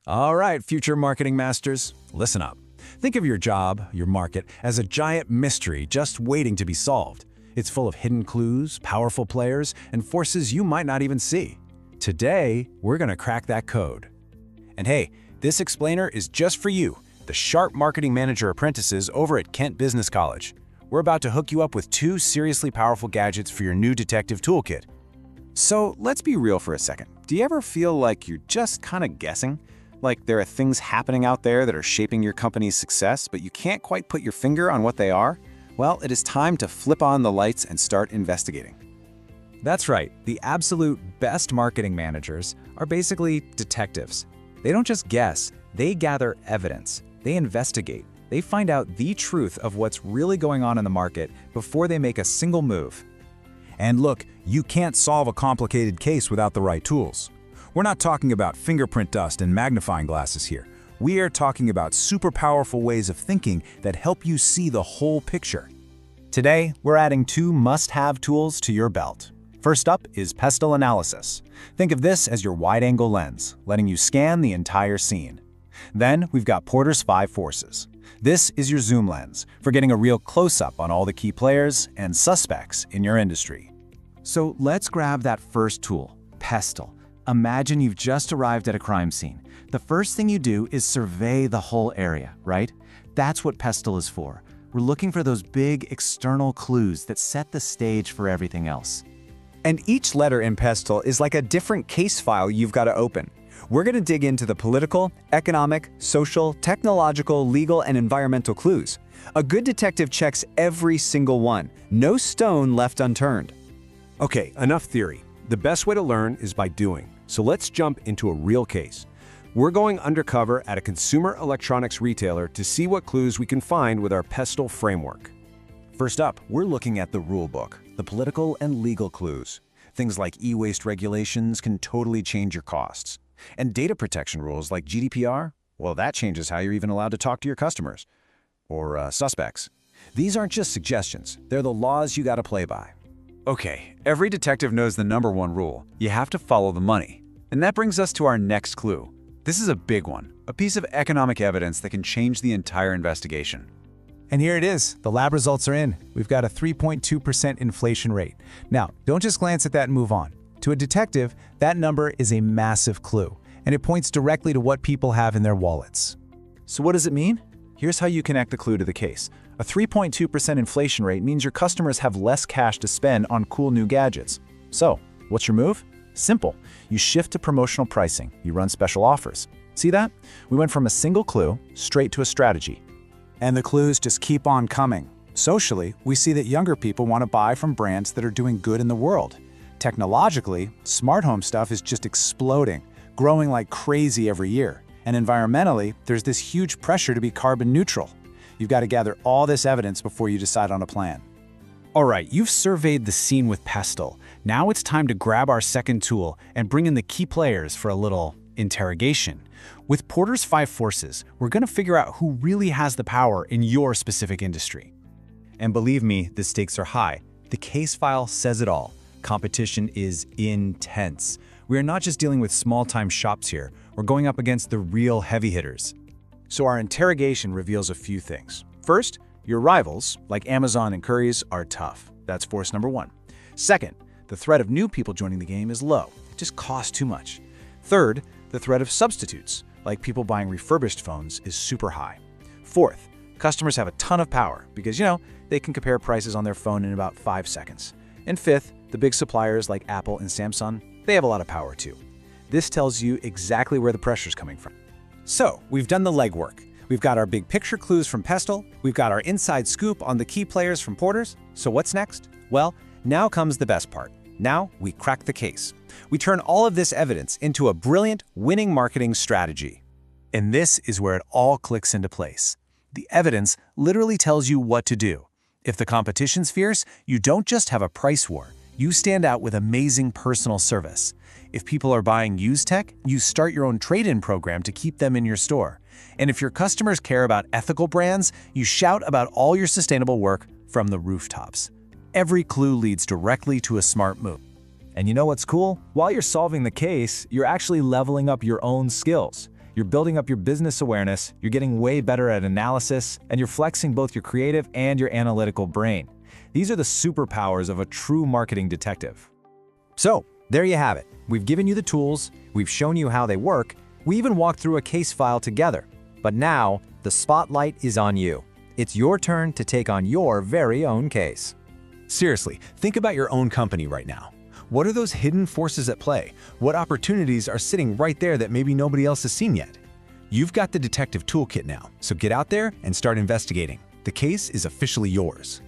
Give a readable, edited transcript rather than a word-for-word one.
All right, future marketing masters, listen up. Think of your job, your market, as a giant mystery just waiting to be solved. It's full of hidden clues, powerful players, and forces you might not even see. Today, we're going to crack that code. And hey, this explainer is just for you, the sharp marketing manager apprentices over at Kent Business College. We're about to hook you up with 2 seriously powerful gadgets for your new detective toolkit. So let's be real for a second. Do you ever feel like you're just kind of guessing? Like there are things happening out there that are shaping your company's success, but you can't quite put your finger on what they are? Well, it is time to flip on the lights and start investigating. That's right. The absolute best marketing managers are basically detectives. They don't just guess, they gather evidence. They investigate. They find out the truth of what's really going on in the market before they make a single move. And look, you can't solve a complicated case without the right tools. We're not talking about fingerprint dust and magnifying glasses here. We are talking about super powerful ways of thinking that help you see the whole picture. Today, we're adding 2 must-have tools to your belt. First up is PESTLE analysis. Think of this as your wide-angle lens, letting you scan the entire scene. Then we've got Porter's 5 forces. This is your zoom lens for getting a real close-up on all the key players and suspects in your industry. So let's grab that first tool, PESTLE. Imagine you've just arrived at a crime scene. The first thing you do is survey the whole area, right? That's what PESTLE is for. We're looking for those big external clues that set the stage for everything else. And each letter in PESTLE is like a different case file you've got to open. We're going to dig into the political, economic, social, technological, legal, and environmental clues. A good detective checks every single one. No stone left unturned. Okay, enough theory. The best way to learn is by doing. So let's jump into a real case. We're going undercover at a consumer electronics retailer to see what clues we can find with our PESTLE framework. First up, we're looking at the rule book, the political and legal clues. Things like e-waste regulations can totally change your costs. And data protection rules like GDPR, well, that changes how you're even allowed to talk to your customers. Or suspects. These aren't just suggestions, they're the laws you gotta play by. Okay, every detective knows the #1 rule. You have to follow the money. And that brings us to our next clue. This is a big one, a piece of economic evidence that can change the entire investigation. And here it is. The lab results are in. We've got a 3.2% inflation rate. Now, don't just glance at that and move on. To a detective, that number is a massive clue, and it points directly to what people have in their wallets. So what does it mean? Here's how you connect the clue to the case. A 3.2% inflation rate means your customers have less cash to spend on cool new gadgets. So, what's your move? Simple. You shift to promotional pricing. You run special offers. See that? We went from a single clue straight to a strategy. And the clues just keep on coming. Socially, we see that younger people want to buy from brands that are doing good in the world. Technologically, smart home stuff is just exploding, growing like crazy every year. And environmentally, there's this huge pressure to be carbon neutral. You've got to gather all this evidence before you decide on a plan. All right, you've surveyed the scene with PESTLE. Now it's time to grab our second tool and bring in the key players for a little interrogation. With Porter's 5 forces, we're going to figure out who really has the power in your specific industry. And believe me, the stakes are high. The case file says it all. Competition is intense. We are not just dealing with small-time shops here. We're going up against the real heavy hitters. So our interrogation reveals a few things. First, your rivals, like Amazon and Currys, are tough. That's force number 1. Second, the threat of new people joining the game is low. It just costs too much. Third, the threat of substitutes, like people buying refurbished phones, is super high. Fourth, customers have a ton of power because, they can compare prices on their phone in about 5 seconds. And fifth, the big suppliers like Apple and Samsung, they have a lot of power too. This tells you exactly where the pressure's coming from. So, we've done the legwork. We've got our big picture clues from PESTLE, we've got our inside scoop on the key players from Porter's. So what's next? Well, now comes the best part. Now we crack the case. We turn all of this evidence into a brilliant, winning marketing strategy. And this is where it all clicks into place. The evidence literally tells you what to do. If the competition's fierce, you don't just have a price war. You stand out with amazing personal service. If people are buying used tech, you start your own trade-in program to keep them in your store. And if your customers care about ethical brands, you shout about all your sustainable work from the rooftops. Every clue leads directly to a smart move. And you know what's cool? While you're solving the case, you're actually leveling up your own skills. You're building up your business awareness, you're getting way better at analysis, and you're flexing both your creative and your analytical brain. These are the superpowers of a true marketing detective. So, there you have it. We've given you the tools, we've shown you how they work, we even walked through a case file together. But now, the spotlight is on you. It's your turn to take on your very own case. Seriously, think about your own company right now. What are those hidden forces at play? What opportunities are sitting right there that maybe nobody else has seen yet? You've got the detective toolkit now, so get out there and start investigating. The case is officially yours.